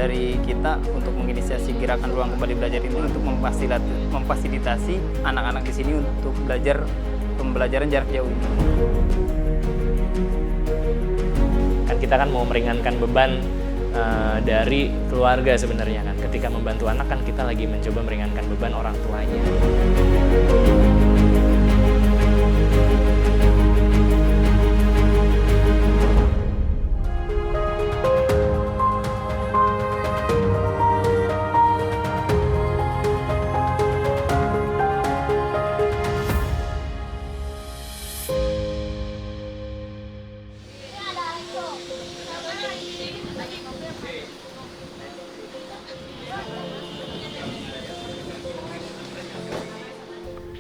dari kita untuk menginisiasi gerakan ruang kembali belajar ini untuk memfasilitasi anak-anak di sini untuk belajar pembelajaran jarak jauh ini. Kan kita kan mau meringankan beban dari keluarga sebenarnya kan. Ketika membantu anak kan kita lagi mencoba meringankan beban orang tuanya.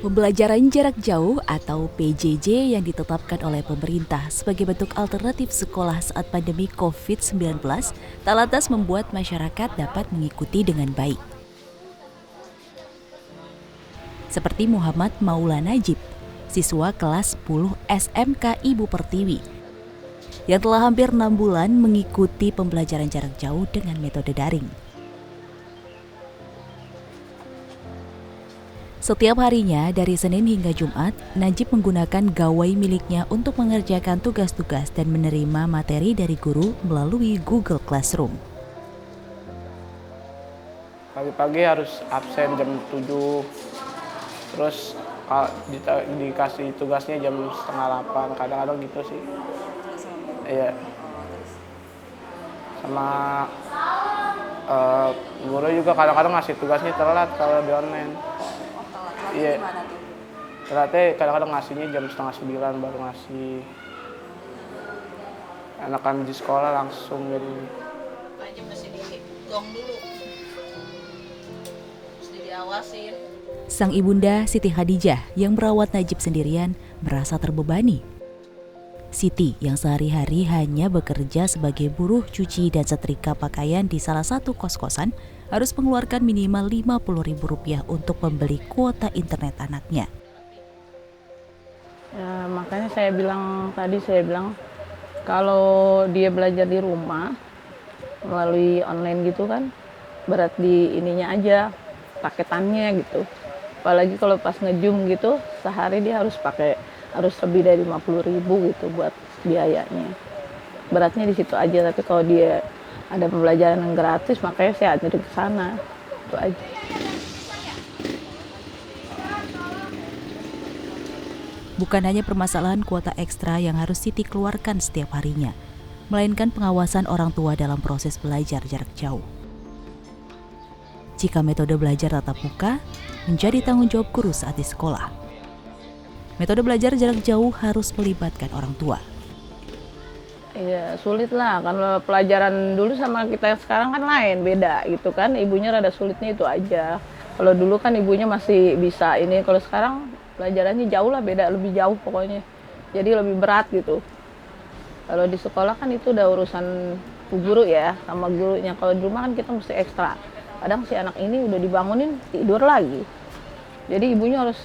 Pembelajaran jarak jauh atau PJJ yang ditetapkan oleh pemerintah sebagai bentuk alternatif sekolah saat pandemi COVID-19 tak lantas membuat masyarakat dapat mengikuti dengan baik. Seperti Muhammad Maula Najib, siswa kelas 10 SMK Ibu Pertiwi, yang telah hampir 6 bulan mengikuti pembelajaran jarak jauh dengan metode daring. Setiap harinya dari Senin hingga Jumat, Najib menggunakan gawai miliknya untuk mengerjakan tugas-tugas dan menerima materi dari guru melalui Google Classroom. Pagi-pagi harus absen jam 7, terus dikasih tugasnya jam 7:30, kadang-kadang gitu sih. Iya. Sama guru juga kadang-kadang ngasih tugasnya telat kalau di online. Iya. Telatnya kadang-kadang ngasihnya jam 8:30 baru ngasih. Anak kami di sekolah langsung jadi. Aja mesti digong dulu. Mesti diawasin. Sang ibunda Siti Khadijah yang merawat Najib sendirian merasa terbebani. Siti yang sehari-hari hanya bekerja sebagai buruh cuci dan setrika pakaian di salah satu kos-kosan harus mengeluarkan minimal Rp50.000 untuk membeli kuota internet anaknya. Ya, makanya saya bilang kalau dia belajar di rumah melalui online gitu kan, berat di ininya aja, paketannya gitu. Apalagi kalau pas nge-Zoom gitu, sehari dia harus lebih dari 50.000 gitu buat biayanya. Beratnya di situ aja, tapi kalau dia ada pembelajaran yang gratis, makanya saya anjurin ke sana. Itu aja. Bukan hanya permasalahan kuota ekstra yang harus Siti keluarkan setiap harinya, melainkan pengawasan orang tua dalam proses belajar jarak jauh. Jika metode belajar tatap muka menjadi tanggung jawab guru saat di sekolah, metode belajar jarak jauh harus melibatkan orang tua. Iya, sulit lah. Kalau pelajaran dulu sama kita yang sekarang kan lain, beda gitu kan. Ibunya rada sulitnya itu aja. Kalau dulu kan ibunya masih bisa ini, kalau sekarang pelajarannya jauh lah, beda, lebih jauh pokoknya. Jadi lebih berat gitu. Kalau di sekolah kan itu udah urusan guru ya, sama gurunya. Kalau di rumah kan kita mesti ekstra. Kadang si anak ini udah dibangunin, tidur lagi. Jadi ibunya harus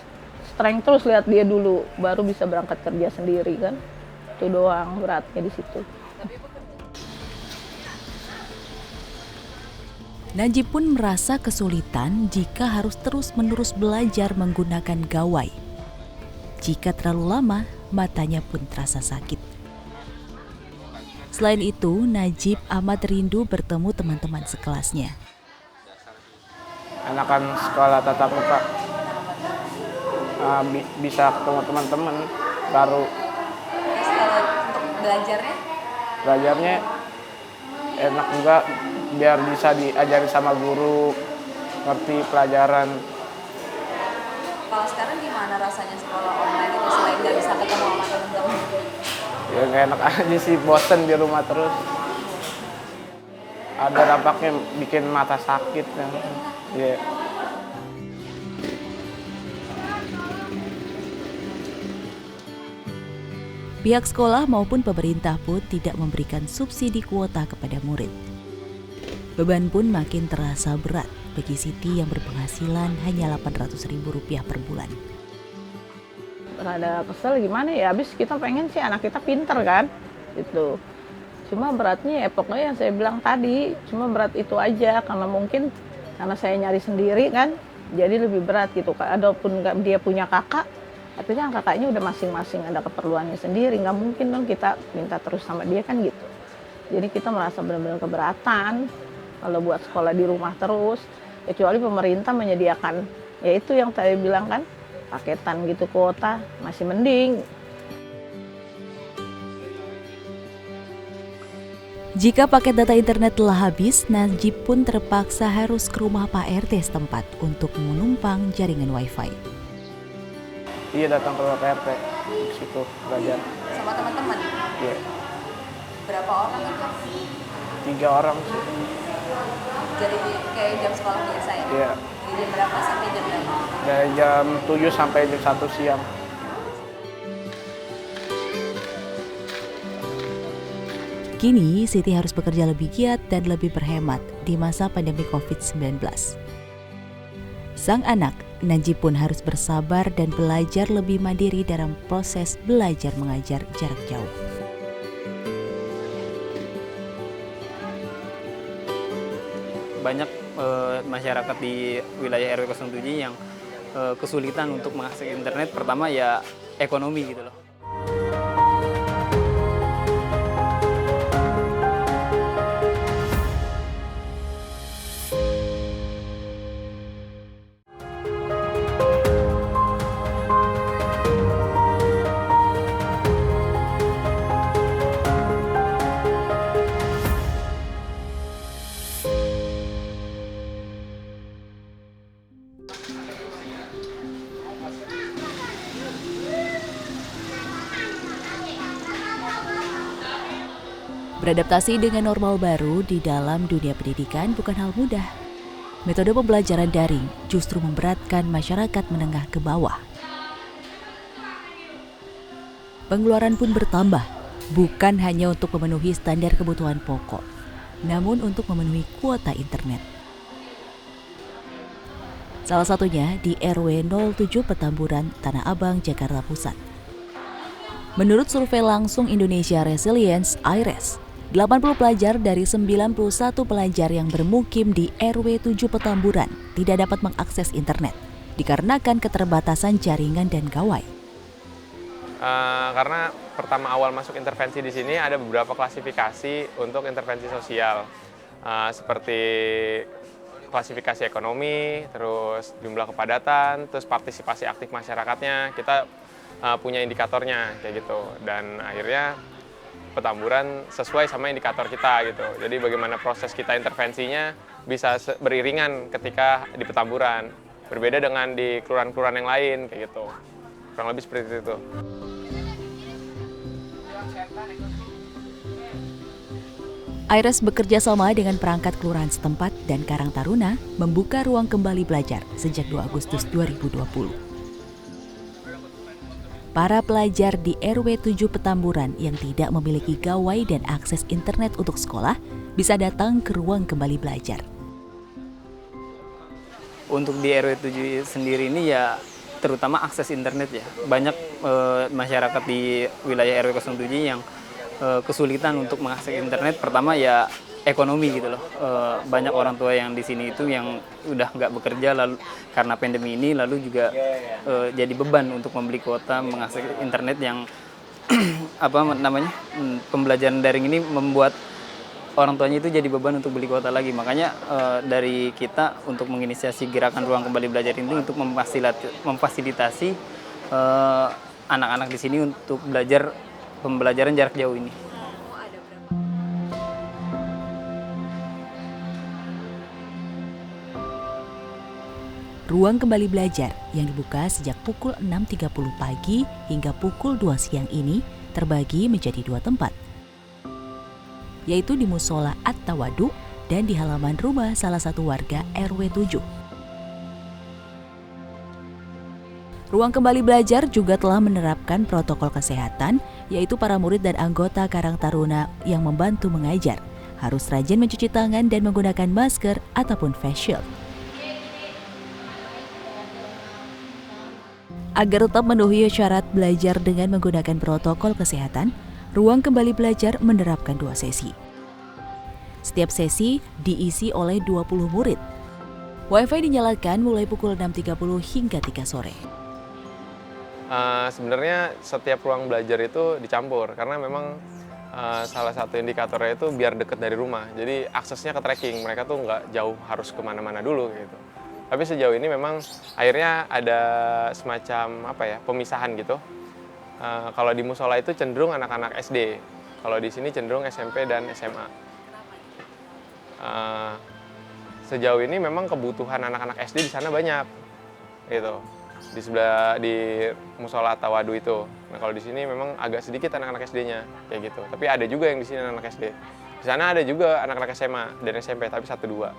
strength terus lihat dia dulu, baru bisa berangkat kerja sendiri kan. Itu doang beratnya di situ. Najib pun merasa kesulitan jika harus terus-menerus belajar menggunakan gawai. Jika terlalu lama, matanya pun terasa sakit. Selain itu, Najib amat rindu bertemu teman-teman sekelasnya. Enakan sekolah tatap muka, bisa ketemu teman-teman baru. Kalau untuk belajarnya? Belajarnya enak juga, biar bisa diajari sama guru, ngerti pelajaran. Kalau sekarang gimana rasanya sekolah online itu selain nggak bisa ketemu sama teman-teman? Ya nggak enak aja sih, bosen di rumah terus. Ada dampaknya bikin mata sakit kan. Yeah. Pihak sekolah maupun pemerintah pun tidak memberikan subsidi kuota kepada murid. Beban pun makin terasa berat bagi Siti yang berpenghasilan hanya Rp800.000 per bulan. Rada kesel gimana ya, habis kita pengen sih anak kita pinter kan, gitu. Cuma beratnya ya pokoknya yang saya bilang tadi, cuma berat itu aja karena mungkin karena saya nyari sendiri kan, jadi lebih berat gitu. Adapun dia punya kakak, tapi kan kakaknya udah masing-masing ada keperluannya sendiri, nggak mungkin dong kita minta terus sama dia kan gitu. Jadi kita merasa benar-benar keberatan kalau buat sekolah di rumah terus, kecuali pemerintah menyediakan, ya itu yang saya bilang kan, paketan gitu kuota, masih mending. Jika paket data internet telah habis, Najib pun terpaksa harus ke rumah Pak RT setempat untuk menumpang jaringan wifi. Iya, datang ke rumah PRT di situ belajar. Sama teman-teman? Iya. Berapa orang itu? 3 orang sih. Jadi kayak jam sekolah biasa ya? Iya. Dari jam berapa sampai jam berapa? Dari jam 7 sampai jam 1 siang. Kini, Siti harus bekerja lebih giat dan lebih berhemat di masa pandemi COVID-19. Sang anak, Najib pun harus bersabar dan belajar lebih mandiri dalam proses belajar mengajar jarak jauh. Banyak masyarakat di wilayah RW 07 yang kesulitan untuk mengakses internet. Pertama ya ekonomi gitu loh. Beradaptasi dengan normal baru di dalam dunia pendidikan bukan hal mudah. Metode pembelajaran daring justru memberatkan masyarakat menengah ke bawah. Pengeluaran pun bertambah, bukan hanya untuk memenuhi standar kebutuhan pokok, namun untuk memenuhi kuota internet. Salah satunya di RW 07 Petamburan, Tanah Abang, Jakarta Pusat. Menurut survei langsung Indonesia Resilience (IRES), 80 pelajar dari 91 pelajar yang bermukim di RW 7 Petamburan tidak dapat mengakses internet dikarenakan keterbatasan jaringan dan gawai. Karena pertama awal masuk intervensi di sini ada beberapa klasifikasi untuk intervensi sosial, seperti klasifikasi ekonomi, terus jumlah kepadatan, terus partisipasi aktif masyarakatnya. Kita punya indikatornya kayak gitu, dan akhirnya Petamburan sesuai sama indikator kita gitu. Jadi bagaimana proses kita intervensinya bisa beriringan ketika di Petamburan, berbeda dengan di kelurahan-kelurahan yang lain kayak gitu. Kurang lebih seperti itu. IRES bekerja sama dengan perangkat kelurahan setempat dan Karang Taruna membuka ruang kembali belajar sejak 2 Agustus 2020. Para pelajar di RW 7 Petamburan yang tidak memiliki gawai dan akses internet untuk sekolah bisa datang ke ruang kembali belajar. Untuk di RW 7 sendiri ini ya terutama akses internet ya. Banyak masyarakat di wilayah RW 07 yang kesulitan untuk mengakses internet. Pertama ya ekonomi gitu loh. Banyak orang tua yang di sini itu yang udah nggak bekerja lalu karena pandemi ini, lalu juga jadi beban untuk membeli kuota mengakses internet yang pembelajaran daring ini membuat orang tuanya itu jadi beban untuk beli kuota lagi. Makanya dari kita untuk menginisiasi gerakan ruang kembali belajar ini untuk memfasilitasi anak-anak di sini untuk belajar pembelajaran jarak jauh ini. Ruang kembali belajar yang dibuka sejak pukul 6.30 pagi hingga pukul 2 siang ini terbagi menjadi 2 tempat, yaitu di Musola At-Tawadu dan di halaman rumah salah satu warga RW 7. Ruang kembali belajar juga telah menerapkan protokol kesehatan, yaitu para murid dan anggota Karang Taruna yang membantu mengajar harus rajin mencuci tangan dan menggunakan masker ataupun face shield. Agar tetap memenuhi syarat belajar dengan menggunakan protokol kesehatan, Ruang Kembali Belajar menerapkan 2 sesi. Setiap sesi diisi oleh 20 murid. Wi-Fi dinyalakan mulai pukul 6.30 hingga 3 sore. Sebenarnya setiap ruang belajar itu dicampur karena memang salah satu indikatornya itu biar deket dari rumah. Jadi aksesnya ke tracking, mereka tuh nggak jauh harus kemana-mana dulu gitu. Tapi sejauh ini memang akhirnya ada semacam pemisahan gitu. Kalau di musola itu cenderung anak-anak SD, kalau di sini cenderung SMP dan SMA. Sejauh ini memang kebutuhan anak-anak SD di sana banyak, gitu. Di musola Tawadu itu. Nah kalau di sini memang agak sedikit anak-anak SD-nya kayak gitu. Tapi ada juga yang di sini anak SD. Di sana ada juga anak-anak SMA dan SMP tapi 1-2.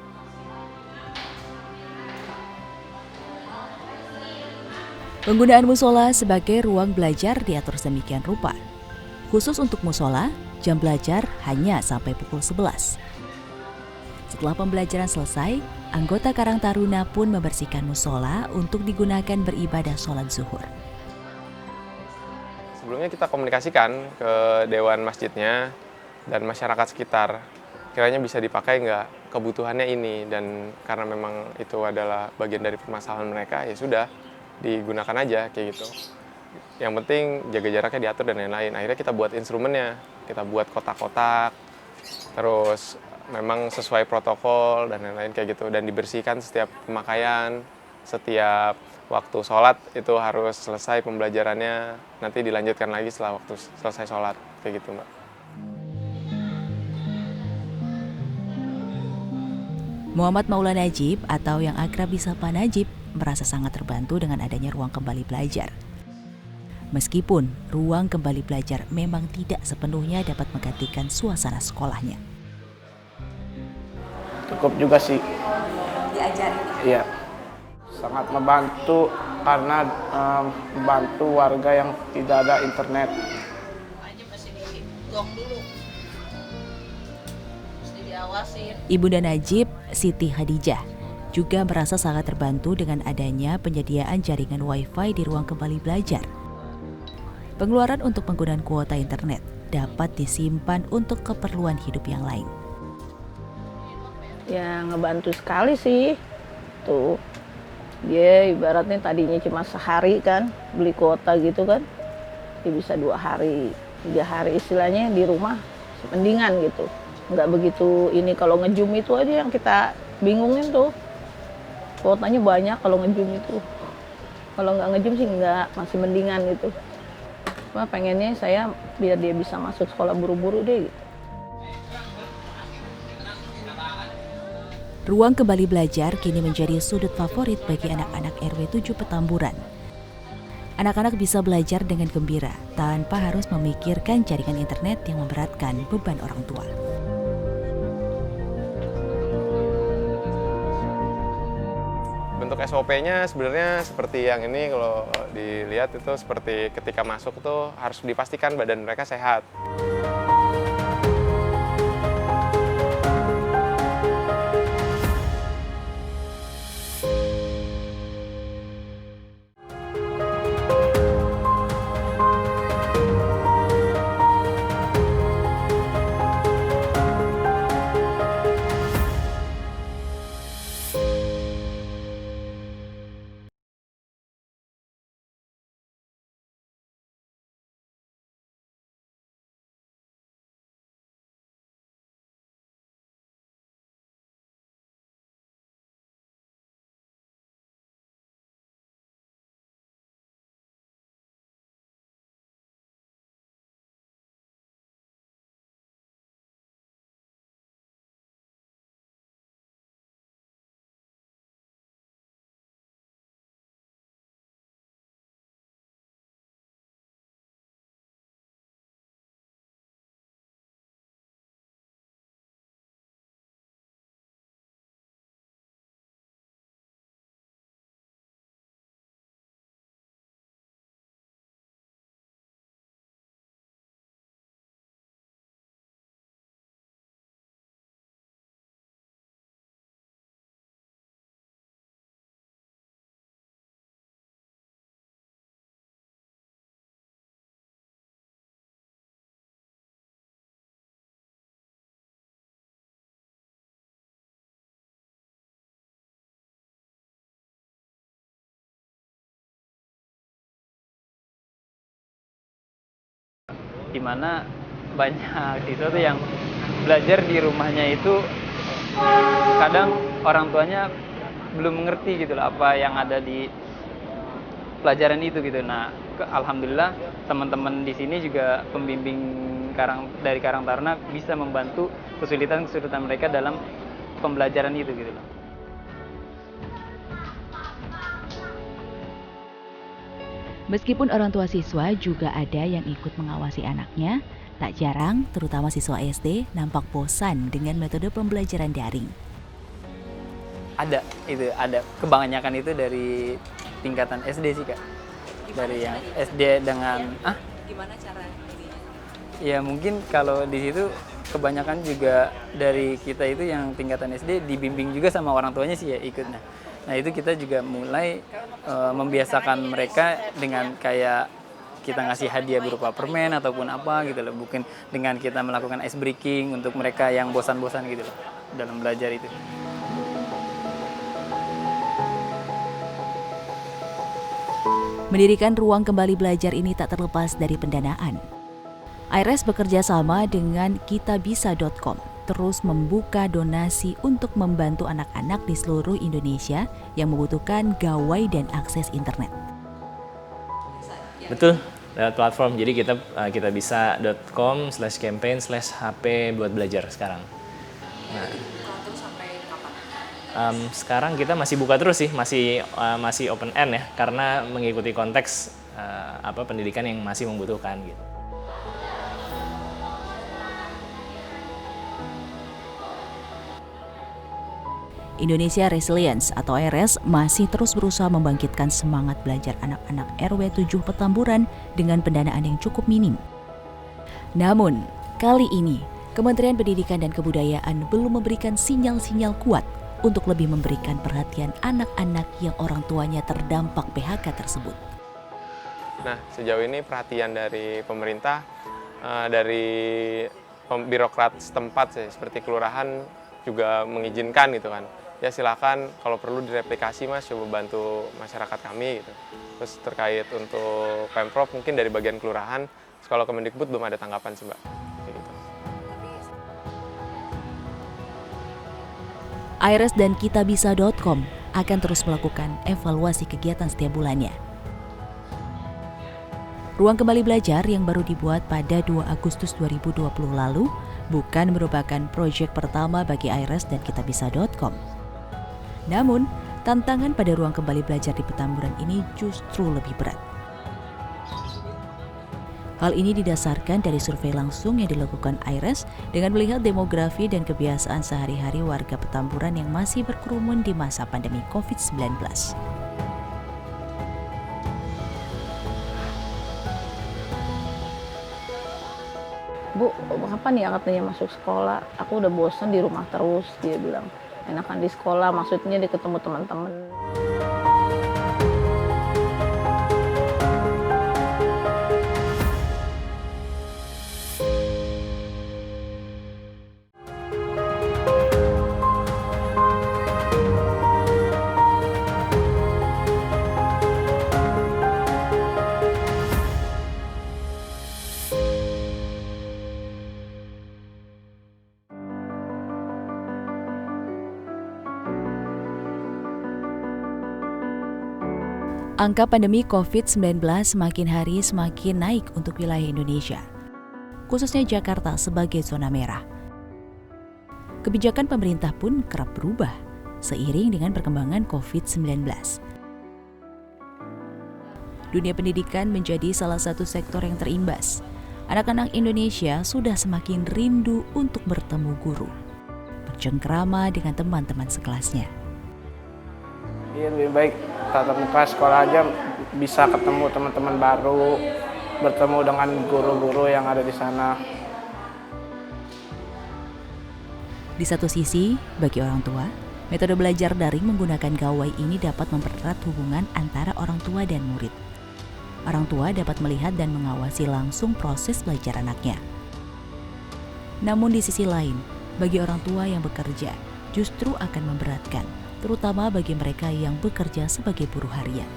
Penggunaan musola sebagai ruang belajar diatur sedemikian rupa. Khusus untuk musola, jam belajar hanya sampai pukul 11. Setelah pembelajaran selesai, anggota Karang Taruna pun membersihkan musola untuk digunakan beribadah sholat zuhur. Sebelumnya kita komunikasikan ke Dewan Masjidnya dan masyarakat sekitar. Kiranya bisa dipakai nggak kebutuhannya ini, dan karena memang itu adalah bagian dari permasalahan mereka, ya sudah digunakan aja kayak gitu. Yang penting jaga jaraknya diatur dan lain-lain. Akhirnya kita buat instrumennya, kita buat kotak-kotak, terus memang sesuai protokol dan lain-lain kayak gitu, dan dibersihkan setiap pemakaian, setiap waktu sholat itu harus selesai pembelajarannya, nanti dilanjutkan lagi setelah waktu selesai sholat kayak gitu, Mbak. Muhammad Maula Najib atau yang akrab disapa Najib merasa sangat terbantu dengan adanya ruang kembali belajar. Meskipun ruang kembali belajar memang tidak sepenuhnya dapat menggantikan suasana sekolahnya. Cukup juga sih. Diajarin. Iya. Sangat membantu karena membantu warga yang tidak ada internet. Ibunda Najib, Siti Hadijah, juga merasa sangat terbantu dengan adanya penyediaan jaringan Wi-Fi di ruang kembali belajar. Pengeluaran untuk penggunaan kuota internet dapat disimpan untuk keperluan hidup yang lain. Ya ngebantu sekali sih. Tuh, dia ibaratnya tadinya cuma sehari kan, beli kuota gitu kan. Dia bisa 2 hari, 3 hari istilahnya di rumah mendingan gitu. Nggak begitu ini, kalau nge-Zoom itu aja yang kita bingungin tuh. Kuotanya banyak kalau nge-Zoom itu. Kalau nggak nge-Zoom sih nggak, masih mendingan gitu. Cuma pengennya saya biar dia bisa masuk sekolah buru-buru deh gitu. Ruang kembali belajar kini menjadi sudut favorit bagi anak-anak RW 7 Petamburan. Anak-anak bisa belajar dengan gembira tanpa harus memikirkan jaringan internet yang memberatkan beban orang tua. Bentuk SOP-nya sebenarnya seperti yang ini, kalau dilihat itu seperti ketika masuk tuh harus dipastikan badan mereka sehat. dimana banyak siswa tuh yang belajar di rumahnya itu kadang orang tuanya belum mengerti gitu loh apa yang ada di pelajaran itu gitu. Nah, alhamdulillah teman-teman di sini juga pembimbing dari Karang Taruna bisa membantu kesulitan-kesulitan mereka dalam pembelajaran itu gitu loh. Meskipun orang tua siswa juga ada yang ikut mengawasi anaknya, tak jarang, terutama siswa SD, nampak bosan dengan metode pembelajaran daring. Ada. Kebanyakan itu dari tingkatan SD sih, Kak. Dari yang SD dengan Gimana cara ininya? Ya mungkin kalau di situ kebanyakan juga dari kita itu yang tingkatan SD dibimbing juga sama orang tuanya sih ya ikutnya. Nah itu kita juga mulai membiasakan mereka dengan kayak kita ngasih hadiah berupa permen ataupun apa gitu loh. Bukan dengan kita melakukan ice breaking untuk mereka yang bosan-bosan gitu loh dalam belajar itu. Mendirikan ruang kembali belajar ini tak terlepas dari pendanaan. IRES bekerja sama dengan kitabisa.com, terus membuka donasi untuk membantu anak-anak di seluruh Indonesia yang membutuhkan gawai dan akses internet. Betul, lewat platform. Jadi kitabisa.com/campaign/HP buat belajar sekarang. Nah, Terus sampai kapan? Sekarang kita masih buka terus sih, masih open end ya, karena mengikuti konteks pendidikan yang masih membutuhkan gitu. Indonesia Resilience atau IRES masih terus berusaha membangkitkan semangat belajar anak-anak RW 7 Petamburan dengan pendanaan yang cukup minim. Namun, kali ini Kementerian Pendidikan dan Kebudayaan belum memberikan sinyal-sinyal kuat untuk lebih memberikan perhatian anak-anak yang orang tuanya terdampak PHK tersebut. Nah, sejauh ini perhatian dari pemerintah, dari birokrat setempat seperti kelurahan juga mengizinkan gitu kan. Ya silakan kalau perlu direplikasi Mas, coba bantu masyarakat kami gitu. Terus terkait untuk Pemprov mungkin dari bagian kelurahan, kalau Kemendikbud belum ada tanggapan sih Mbak. Kayak gitu. IRES dan kitabisa.com akan terus melakukan evaluasi kegiatan setiap bulannya. Ruang kembali belajar yang baru dibuat pada 2 Agustus 2020 lalu bukan merupakan proyek pertama bagi IRES dan kitabisa.com. Namun, tantangan pada ruang kembali belajar di Petamburan ini justru lebih berat. Hal ini didasarkan dari survei langsung yang dilakukan IRES dengan melihat demografi dan kebiasaan sehari-hari warga Petamburan yang masih berkerumun di masa pandemi COVID-19. Bu, kapan ya katanya masuk sekolah? Aku udah bosan di rumah terus, dia bilang. Enakan di sekolah, maksudnya dia ketemu teman-teman. Angka pandemi COVID-19 semakin hari semakin naik untuk wilayah Indonesia, khususnya Jakarta sebagai zona merah. Kebijakan pemerintah pun kerap berubah seiring dengan perkembangan COVID-19. Dunia pendidikan menjadi salah satu sektor yang terimbas. Anak-anak Indonesia sudah semakin rindu untuk bertemu guru, bercengkrama dengan teman-teman sekelasnya. Iya, lebih baik tatap muka sekolah aja, bisa ketemu teman-teman baru, bertemu dengan guru-guru yang ada di sana. Di satu sisi, bagi orang tua, metode belajar daring menggunakan gawai ini dapat mempererat hubungan antara orang tua dan murid. Orang tua dapat melihat dan mengawasi langsung proses belajar anaknya. Namun di sisi lain, bagi orang tua yang bekerja, justru akan memberatkan, terutama bagi mereka yang bekerja sebagai buruh harian.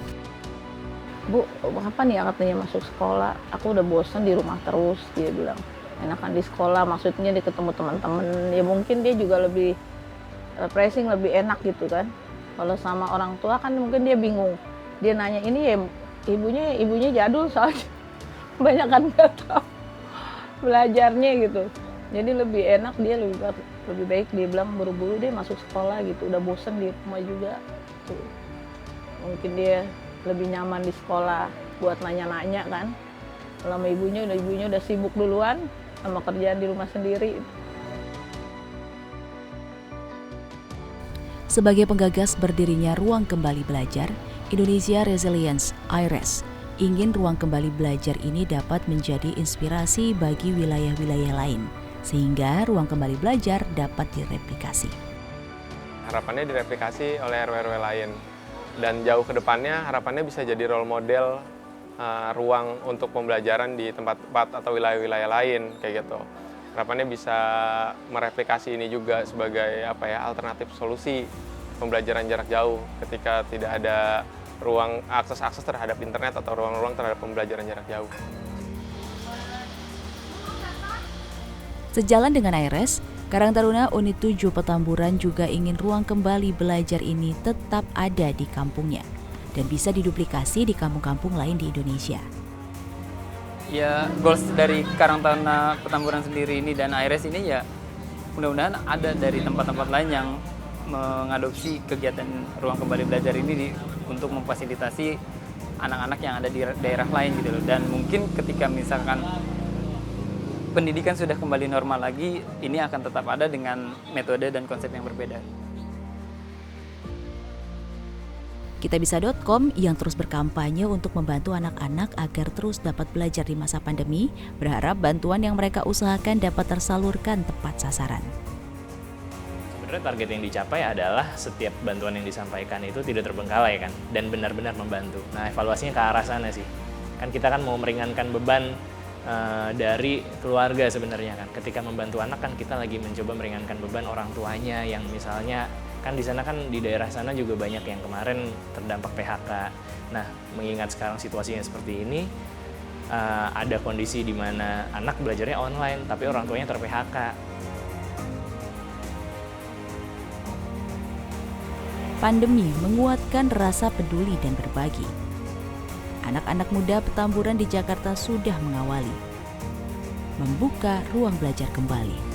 Bu, kapan ya katanya masuk sekolah? Aku udah bosan di rumah terus, dia bilang. Enakan di sekolah, maksudnya dia ketemu teman-teman. Ya mungkin dia juga lebih refreshing, lebih enak gitu kan. Kalau sama orang tua kan mungkin dia bingung. Dia nanya ini ya ibunya jadul soalnya. Banyak kan nggak tahu belajarnya gitu. Jadi lebih enak, dia lebih baik dia bilang buru-buru dia masuk sekolah gitu. Udah bosan di rumah juga. Tuh. Mungkin dia lebih nyaman di sekolah buat nanya-nanya kan. Kalau sama ibunya udah sibuk duluan sama kerjaan di rumah sendiri. Sebagai penggagas berdirinya Ruang Kembali Belajar, Indonesia Resilience (IRES) ingin ruang kembali belajar ini dapat menjadi inspirasi bagi wilayah-wilayah lain, sehingga ruang kembali belajar dapat direplikasi. Harapannya direplikasi oleh RW-RW lain. Dan jauh ke depannya harapannya bisa jadi role model ruang untuk pembelajaran di tempat-tempat atau wilayah-wilayah lain kayak gitu. Harapannya bisa mereplikasi ini juga sebagai alternatif solusi pembelajaran jarak jauh ketika tidak ada ruang akses terhadap internet atau ruang-ruang terhadap pembelajaran jarak jauh. Sejalan dengan IRES, Karang Taruna Unit 7 Petamburan juga ingin ruang kembali belajar ini tetap ada di kampungnya dan bisa diduplikasi di kampung-kampung lain di Indonesia. Ya, goals dari Karang Taruna Petamburan sendiri ini dan IRES ini ya mudah-mudahan ada dari tempat-tempat lain yang mengadopsi kegiatan ruang kembali belajar ini untuk memfasilitasi anak-anak yang ada di daerah lain gitu loh. Dan mungkin ketika misalkan pendidikan sudah kembali normal lagi, ini akan tetap ada dengan metode dan konsep yang berbeda. Kitabisa.com yang terus berkampanye untuk membantu anak-anak agar terus dapat belajar di masa pandemi, berharap bantuan yang mereka usahakan dapat tersalurkan tepat sasaran. Sebenarnya target yang dicapai adalah setiap bantuan yang disampaikan itu tidak terbengkalai kan, dan benar-benar membantu. Nah, evaluasinya ke arah sana sih. Kan kita kan mau meringankan beban dari keluarga sebenarnya kan. Ketika membantu anak kan kita lagi mencoba meringankan beban orang tuanya yang misalnya kan di sana kan di daerah sana juga banyak yang kemarin terdampak PHK. Nah, mengingat sekarang situasinya seperti ini, ada kondisi di mana anak belajarnya online tapi orang tuanya ter-PHK. Pandemi menguatkan rasa peduli dan berbagi. Anak-anak muda Petamburan di Jakarta sudah mengawali, membuka ruang belajar kembali.